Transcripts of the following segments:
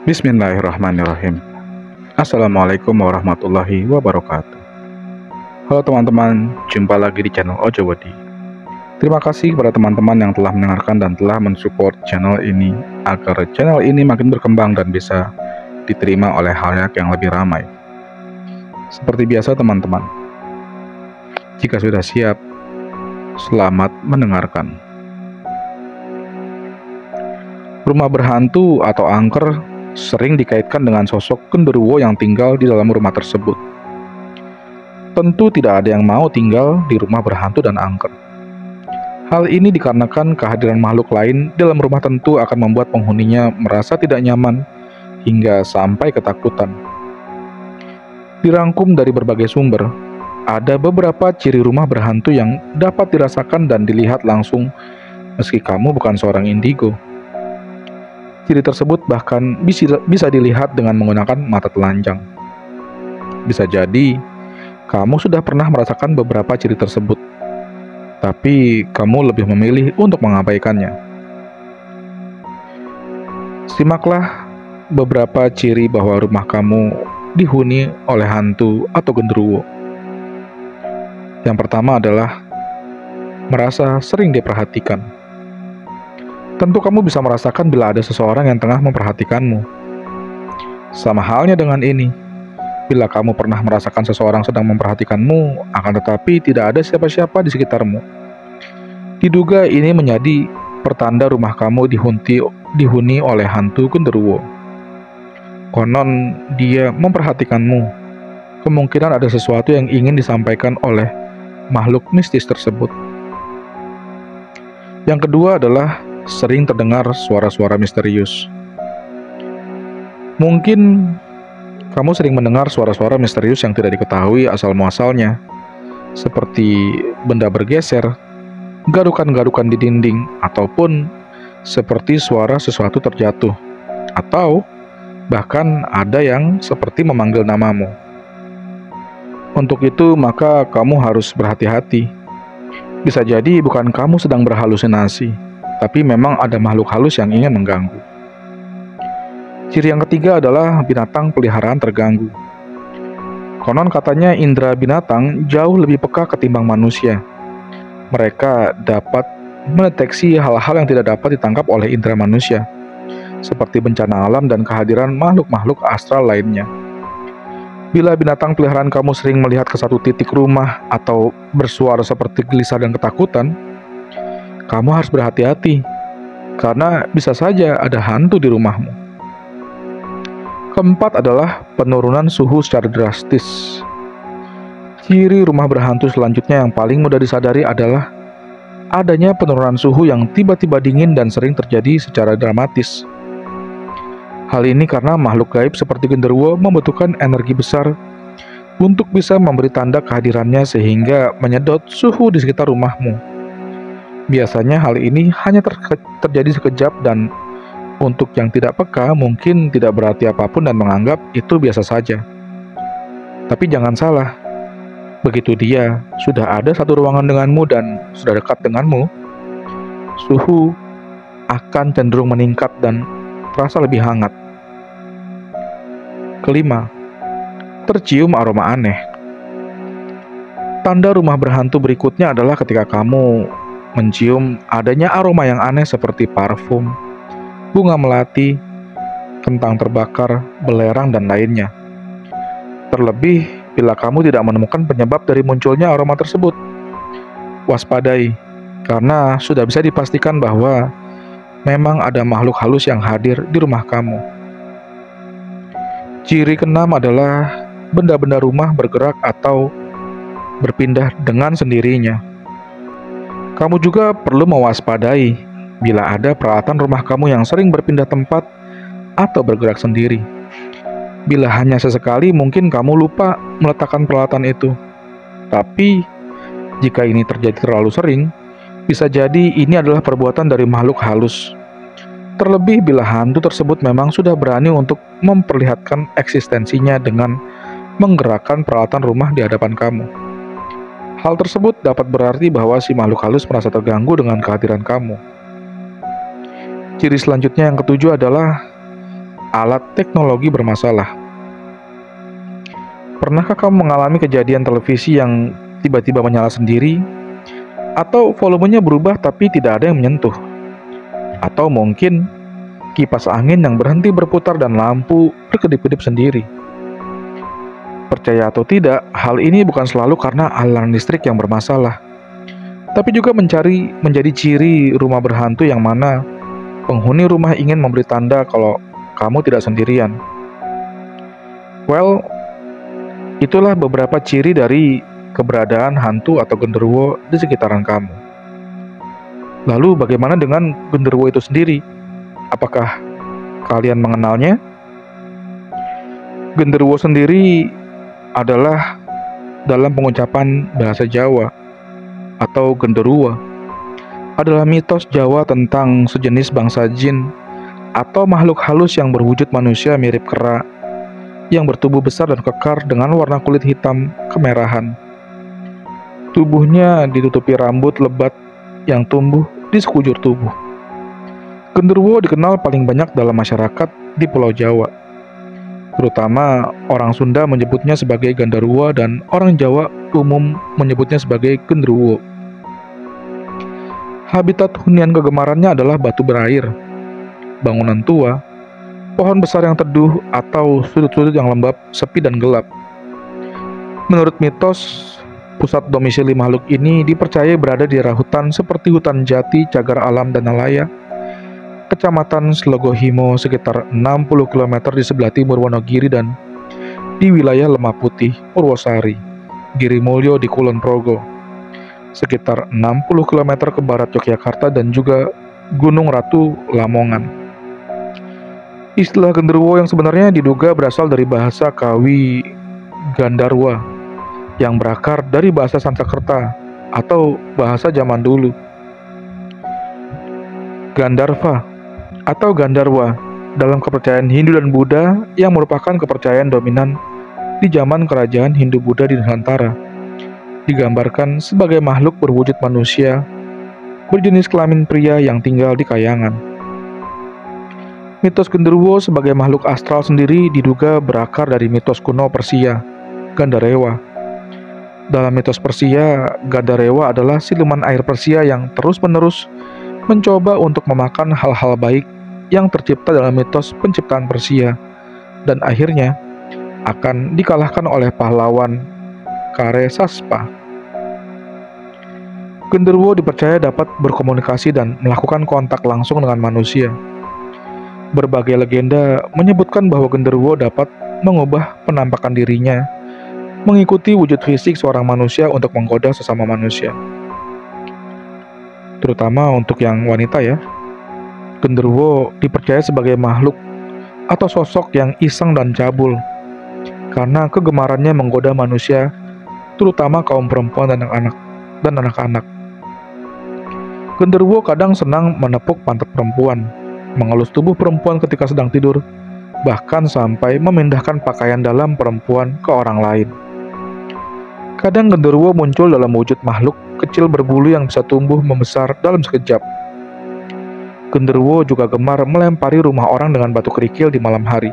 Bismillahirrahmanirrahim. Assalamualaikum warahmatullahi wabarakatuh. Halo teman-teman, jumpa lagi di channel Ojowodi. Terima kasih kepada teman-teman yang telah mendengarkan dan telah mensupport channel ini agar channel ini makin berkembang dan bisa diterima oleh halayak yang lebih ramai. Seperti biasa teman-teman, jika sudah siap, selamat mendengarkan. Rumah berhantu atau angker sering dikaitkan dengan sosok genderuwo yang tinggal di dalam rumah tersebut. Tentu tidak ada yang mau tinggal di rumah berhantu dan angker. Hal ini dikarenakan kehadiran makhluk lain dalam rumah tentu akan membuat penghuninya merasa tidak nyaman hingga sampai ketakutan. Dirangkum dari berbagai sumber, ada beberapa ciri rumah berhantu yang dapat dirasakan dan dilihat langsung meski kamu bukan seorang indigo. Ciri tersebut bahkan bisa dilihat dengan menggunakan mata telanjang. Bisa jadi, kamu sudah pernah merasakan beberapa ciri tersebut, tapi kamu lebih memilih untuk mengabaikannya. Simaklah beberapa ciri bahwa rumah kamu dihuni oleh hantu atau genderuwo. Yang pertama adalah merasa sering diperhatikan. Tentu kamu bisa merasakan bila ada seseorang yang tengah memperhatikanmu. Sama halnya dengan ini, bila kamu pernah merasakan seseorang sedang memperhatikanmu, akan tetapi tidak ada siapa-siapa di sekitarmu. Diduga ini menjadi pertanda rumah kamu dihuni oleh hantu genderuwo. Konon dia memperhatikanmu. Kemungkinan ada sesuatu yang ingin disampaikan oleh makhluk mistis tersebut. Yang kedua adalah sering terdengar suara-suara misterius. Mungkin kamu sering mendengar suara-suara misterius yang tidak diketahui asal-muasalnya, seperti benda bergeser, garukan-garukan di dinding, ataupun seperti suara sesuatu terjatuh, atau bahkan ada yang seperti memanggil namamu. Untuk itu, maka kamu harus berhati-hati. Bisa jadi bukan kamu sedang berhalusinasi, tapi memang ada makhluk halus yang ingin mengganggu. Ciri yang ketiga adalah binatang peliharaan terganggu. Konon katanya indera binatang jauh lebih peka ketimbang manusia. Mereka dapat mendeteksi hal-hal yang tidak dapat ditangkap oleh indera manusia, seperti bencana alam dan kehadiran makhluk-makhluk astral lainnya. Bila binatang peliharaan kamu sering melihat ke satu titik rumah atau bersuara seperti gelisah dan ketakutan, kamu harus berhati-hati, karena bisa saja ada hantu di rumahmu. Keempat adalah penurunan suhu secara drastis. Ciri rumah berhantu selanjutnya yang paling mudah disadari adalah adanya penurunan suhu yang tiba-tiba dingin dan sering terjadi secara dramatis. Hal ini karena makhluk gaib seperti genderuwo membutuhkan energi besar untuk bisa memberi tanda kehadirannya sehingga menyedot suhu di sekitar rumahmu. Biasanya hal ini hanya terjadi sekejap dan untuk yang tidak peka mungkin tidak berarti apapun dan menganggap itu biasa saja. Tapi jangan salah, begitu dia sudah ada satu ruangan denganmu dan sudah dekat denganmu, suhu akan cenderung meningkat dan terasa lebih hangat. Kelima, tercium aroma aneh. Tanda rumah berhantu berikutnya adalah ketika kamu mencium adanya aroma yang aneh seperti parfum, bunga melati, kentang terbakar, belerang, dan lainnya. Terlebih bila kamu tidak menemukan penyebab dari munculnya aroma tersebut. Waspadai, karena sudah bisa dipastikan bahwa memang ada makhluk halus yang hadir di rumah kamu. Ciri keenam adalah benda-benda rumah bergerak atau berpindah dengan sendirinya. Kamu juga perlu mewaspadai bila ada peralatan rumah kamu yang sering berpindah tempat atau bergerak sendiri. Bila hanya sesekali mungkin kamu lupa meletakkan peralatan itu. Tapi jika ini terjadi terlalu sering, bisa jadi ini adalah perbuatan dari makhluk halus. Terlebih bila hantu tersebut memang sudah berani untuk memperlihatkan eksistensinya dengan menggerakkan peralatan rumah di hadapan kamu. Hal tersebut dapat berarti bahwa si makhluk halus merasa terganggu dengan kehadiran kamu. Ciri selanjutnya yang ketujuh adalah alat teknologi bermasalah. Pernahkah kamu mengalami kejadian televisi yang tiba-tiba menyala sendiri? Atau volumenya berubah tapi tidak ada yang menyentuh? Atau mungkin kipas angin yang berhenti berputar dan lampu berkedip-kedip sendiri? Percaya atau tidak, hal ini bukan selalu karena aliran listrik yang bermasalah, tapi juga menjadi ciri rumah berhantu yang mana penghuni rumah ingin memberi tanda kalau kamu tidak sendirian. Well, itulah beberapa ciri dari keberadaan hantu atau genderuwo di sekitaran kamu. Lalu bagaimana dengan genderuwo itu sendiri? Apakah kalian mengenalnya? Genderuwo sendiri adalah dalam pengucapan bahasa Jawa atau genderuwo adalah mitos Jawa tentang sejenis bangsa jin atau makhluk halus yang berwujud manusia mirip kera yang bertubuh besar dan kekar dengan warna kulit hitam kemerahan. Tubuhnya ditutupi rambut lebat yang tumbuh di sekujur tubuh. Genderuwo dikenal paling banyak dalam masyarakat di Pulau Jawa. Terutama orang Sunda menyebutnya sebagai gandarua dan orang Jawa umum menyebutnya sebagai genderuwo. Habitat hunian kegemarannya adalah batu berair, bangunan tua, pohon besar yang teduh, atau sudut-sudut yang lembab, sepi dan gelap. Menurut mitos, pusat domisili makhluk ini dipercaya berada di daerah hutan seperti hutan jati, cagar alam, dan Alaya, Kecamatan Slogohimo sekitar 60 km di sebelah timur Wonogiri dan di wilayah Lemah Putih, Purwosari, Girimulyo di Kulon Progo, sekitar 60 km ke barat Yogyakarta dan juga Gunung Ratu Lamongan. Istilah genderuwo yang sebenarnya diduga berasal dari bahasa Kawi Gandarwa yang berakar dari bahasa Sanskerta atau bahasa zaman dulu. Gandarva atau Gandarwa dalam kepercayaan Hindu dan Buddha yang merupakan kepercayaan dominan di zaman kerajaan Hindu-Buddha di Nusantara, digambarkan sebagai makhluk berwujud manusia berjenis kelamin pria yang tinggal di kayangan. Mitos genderuwo sebagai makhluk astral sendiri diduga berakar dari mitos kuno Persia, Gandarewa. Dalam mitos Persia, Gandarewa adalah siluman air Persia yang terus-menerus mencoba untuk memakan hal-hal baik yang tercipta dalam mitos penciptaan Persia dan akhirnya akan dikalahkan oleh pahlawan Kare Saspa. Genderuwo dipercaya dapat berkomunikasi dan melakukan kontak langsung dengan manusia. Berbagai legenda menyebutkan bahwa genderuwo dapat mengubah penampakan dirinya, mengikuti wujud fisik seorang manusia untuk menggoda sesama manusia. Terutama untuk yang wanita ya. Genderuwo dipercaya sebagai makhluk atau sosok yang iseng dan cabul karena kegemarannya menggoda manusia, terutama kaum perempuan dan anak-anak. Genderuwo kadang senang menepuk pantat perempuan, mengelus tubuh perempuan ketika sedang tidur, bahkan sampai memindahkan pakaian dalam perempuan ke orang lain. Kadang genderuwo muncul dalam wujud makhluk kecil berbulu yang bisa tumbuh membesar dalam sekejap. Genderuwo juga gemar melempari rumah orang dengan batu kerikil di malam hari.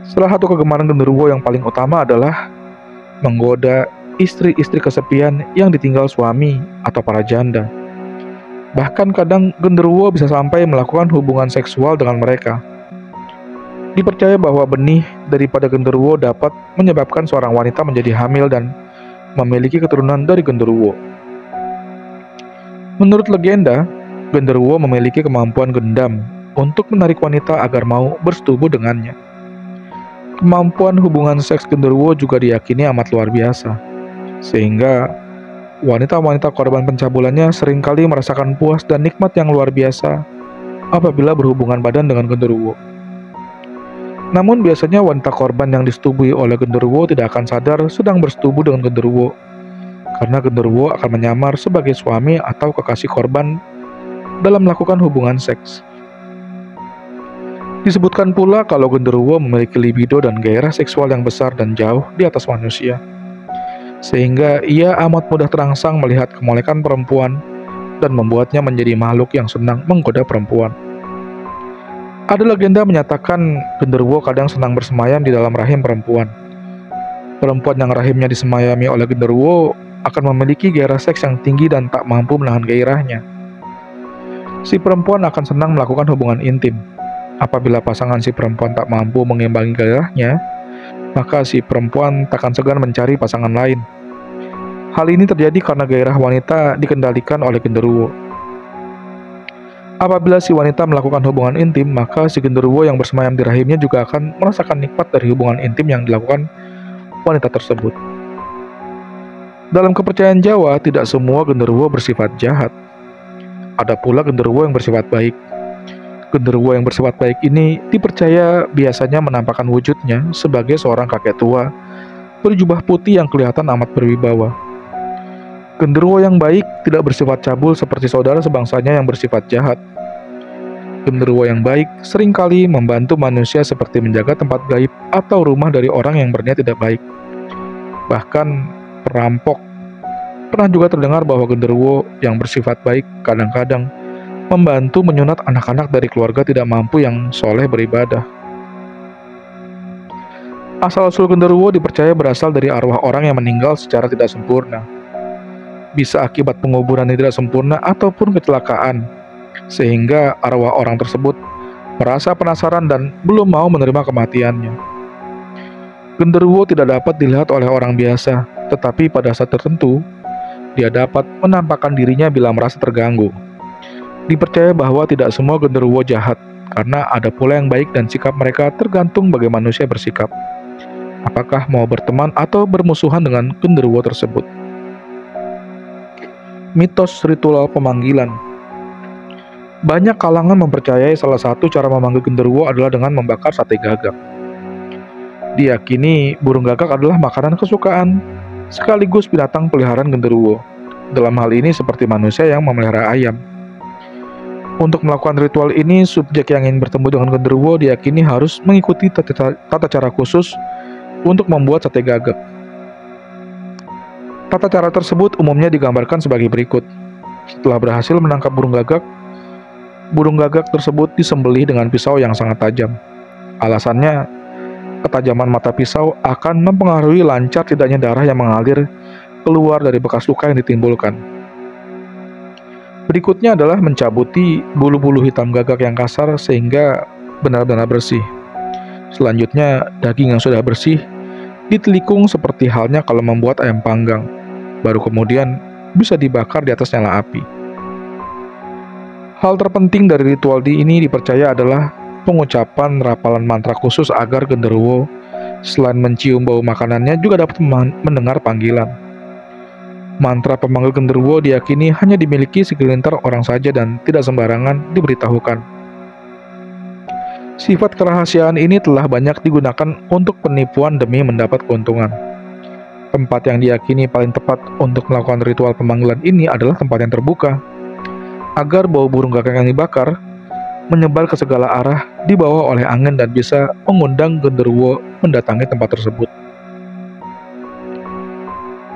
Salah satu kegemaran genderuwo yang paling utama adalah menggoda istri-istri kesepian yang ditinggal suami atau para janda. Bahkan kadang genderuwo bisa sampai melakukan hubungan seksual dengan mereka. Dipercaya bahwa benih daripada genderuwo dapat menyebabkan seorang wanita menjadi hamil dan memiliki keturunan dari genderuwo. Menurut legenda, genderuwo memiliki kemampuan gendam untuk menarik wanita agar mau bersetubuh dengannya. Kemampuan hubungan seks genderuwo juga diyakini amat luar biasa, sehingga wanita-wanita korban pencabulannya seringkali merasakan puas dan nikmat yang luar biasa apabila berhubungan badan dengan genderuwo. Namun biasanya wanita korban yang disetubui oleh genderuwo tidak akan sadar sedang bersetubuh dengan genderuwo, karena genderuwo akan menyamar sebagai suami atau kekasih korban dalam melakukan hubungan seks. Disebutkan pula kalau genderuwo memiliki libido dan gairah seksual yang besar dan jauh di atas manusia, sehingga ia amat mudah terangsang melihat kemolekan perempuan dan membuatnya menjadi makhluk yang senang menggoda perempuan. Ada legenda menyatakan genderuwo kadang senang bersemayam di dalam rahim perempuan. Perempuan yang rahimnya disemayami oleh genderuwo akan memiliki gairah seks yang tinggi dan tak mampu menahan gairahnya. Si perempuan akan senang melakukan hubungan intim. Apabila pasangan si perempuan tak mampu mengimbangi gairahnya, maka si perempuan takkan segan mencari pasangan lain. Hal ini terjadi karena gairah wanita dikendalikan oleh genderuwo. Apabila si wanita melakukan hubungan intim, maka si genderuwo yang bersemayam di rahimnya juga akan merasakan nikmat dari hubungan intim yang dilakukan wanita tersebut. Dalam kepercayaan Jawa, tidak semua genderuwo bersifat jahat. Ada pula genderuwo yang bersifat baik. Genderuwo yang bersifat baik ini dipercaya biasanya menampakkan wujudnya sebagai seorang kakek tua berjubah putih yang kelihatan amat berwibawa. Genderuwo yang baik tidak bersifat cabul seperti saudara sebangsanya yang bersifat jahat. Genderuwo yang baik seringkali membantu manusia seperti menjaga tempat gaib atau rumah dari orang yang berniat tidak baik. Bahkan perampok. Pernah juga terdengar bahwa genderuwo yang bersifat baik kadang-kadang membantu menyunat anak-anak dari keluarga tidak mampu yang soleh beribadah. Asal-usul genderuwo dipercaya berasal dari arwah orang yang meninggal secara tidak sempurna. Bisa akibat penguburan yang tidak sempurna ataupun kecelakaan, sehingga arwah orang tersebut merasa penasaran dan belum mau menerima kematiannya. Genderuwo tidak dapat dilihat oleh orang biasa, tetapi pada saat tertentu, dia dapat menampakkan dirinya bila merasa terganggu. Dipercaya bahwa tidak semua genderuwo jahat, karena ada pula yang baik dan sikap mereka tergantung bagaimana manusia bersikap. Apakah mau berteman atau bermusuhan dengan genderuwo tersebut. Mitos ritual pemanggilan. Banyak kalangan mempercayai salah satu cara memanggil genderuwo adalah dengan membakar sate gagak. Diyakini burung gagak adalah makanan kesukaan, sekaligus binatang peliharaan genderuwo. Dalam hal ini seperti manusia yang memelihara ayam. Untuk melakukan ritual ini, subjek yang ingin bertemu dengan genderuwo diyakini harus mengikuti tata cara khusus untuk membuat sate gagak. Tata cara tersebut umumnya digambarkan sebagai berikut. Setelah berhasil menangkap burung gagak tersebut disembelih dengan pisau yang sangat tajam. Alasannya, ketajaman mata pisau akan mempengaruhi lancar tidaknya darah yang mengalir keluar dari bekas luka yang ditimbulkan. Berikutnya adalah mencabuti bulu-bulu hitam gagak yang kasar sehingga benar-benar bersih. Selanjutnya, daging yang sudah bersih ditelikung seperti halnya kalau membuat ayam panggang. Baru kemudian bisa dibakar di atas nyala api. Hal terpenting dari ritual ini dipercaya adalah pengucapan rapalan mantra khusus agar genderuwo selain mencium bau makanannya juga dapat mendengar panggilan. Mantra pemanggil genderuwo diyakini hanya dimiliki segelintir orang saja dan tidak sembarangan diberitahukan. Sifat kerahasiaan ini telah banyak digunakan untuk penipuan demi mendapat keuntungan. Tempat yang diyakini paling tepat untuk melakukan ritual pemanggilan ini adalah tempat yang terbuka, agar bau burung gagak yang dibakar menyebar ke segala arah, dibawa oleh angin dan bisa mengundang genderuwo mendatangi tempat tersebut.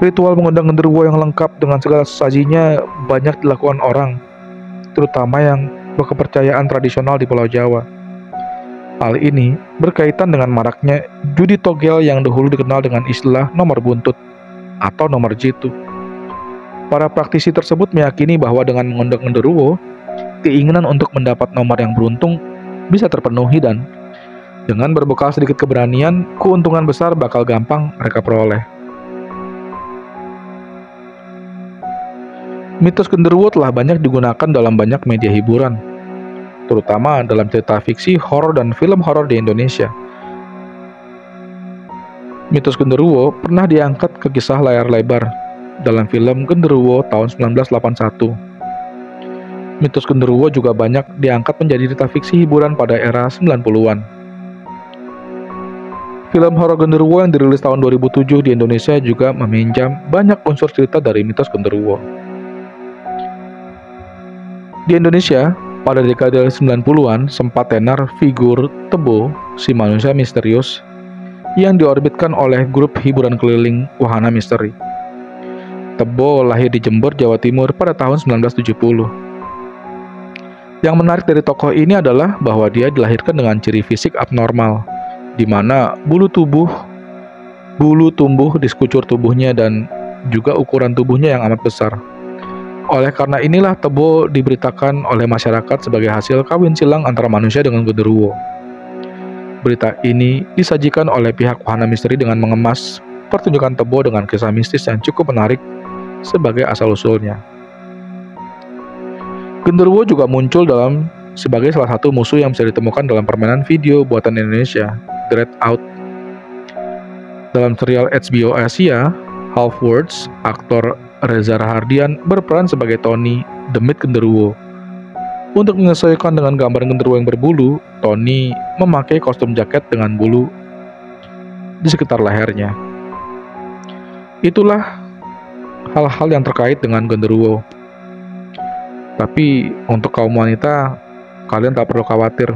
Ritual mengundang genderuwo yang lengkap dengan segala sesajinya banyak dilakukan orang, terutama yang berkepercayaan tradisional di Pulau Jawa. Hal ini berkaitan dengan maraknya judi togel yang dahulu dikenal dengan istilah nomor buntut atau nomor jitu. Para praktisi tersebut meyakini bahwa dengan mengundang genderuwo, keinginan untuk mendapat nomor yang beruntung bisa terpenuhi dan dengan berbekal sedikit keberanian, keuntungan besar bakal gampang mereka peroleh. Mitos genderuwo telah banyak digunakan dalam banyak media hiburan, terutama dalam cerita fiksi, horor, dan film horor di Indonesia. Mitos genderuwo pernah diangkat ke kisah layar lebar dalam film Genderuwo tahun 1981. Mitos genderuwo juga banyak diangkat menjadi cerita fiksi hiburan pada era 90-an. Film horor Genderuwo yang dirilis tahun 2007 di Indonesia juga meminjam banyak unsur cerita dari mitos genderuwo. Di Indonesia, pada dekade 90-an sempat tenar figur Tebo, si manusia misterius, yang diorbitkan oleh grup hiburan keliling Wahana Misteri. Tebo lahir di Jember, Jawa Timur pada tahun 1970. Yang menarik dari tokoh ini adalah bahwa dia dilahirkan dengan ciri fisik abnormal, di mana bulu tumbuh di sekucur tubuhnya dan juga ukuran tubuhnya yang amat besar. Oleh karena inilah Tebo diberitakan oleh masyarakat sebagai hasil kawin silang antara manusia dengan genderuwo. Berita ini disajikan oleh pihak wahana misteri dengan mengemas pertunjukan Tebo dengan kisah mistis yang cukup menarik sebagai asal-usulnya. Genderuwo juga muncul sebagai salah satu musuh yang bisa ditemukan dalam permainan video buatan Indonesia, Dread Out. Dalam serial HBO Asia, Half Words, aktor Reza Rahardian berperan sebagai Tony, demit genderuwo. Untuk menyesuaikan dengan gambar genderuwo yang berbulu, Tony memakai kostum jaket dengan bulu di sekitar lehernya. Itulah hal-hal yang terkait dengan genderuwo. Tapi untuk kaum wanita, kalian tak perlu khawatir.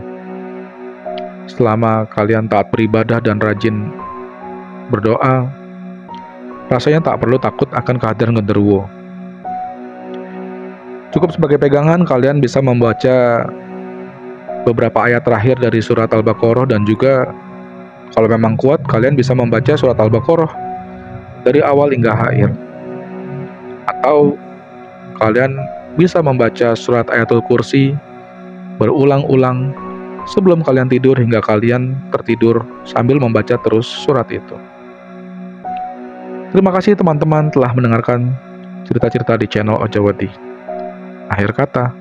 Selama kalian taat beribadah dan rajin berdoa, rasanya tak perlu takut akan kehadiran genderuwo. Cukup sebagai pegangan, kalian bisa membaca beberapa ayat terakhir dari surat Al-Baqarah, dan juga kalau memang kuat, kalian bisa membaca surat Al-Baqarah dari awal hingga akhir. Atau kalian bisa membaca surat Ayatul Kursi berulang-ulang sebelum kalian tidur hingga kalian tertidur sambil membaca terus surat itu. Terima kasih teman-teman telah mendengarkan cerita-cerita di channel Ojawadi. Akhir kata,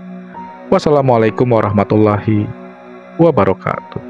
wassalamualaikum warahmatullahi wabarakatuh.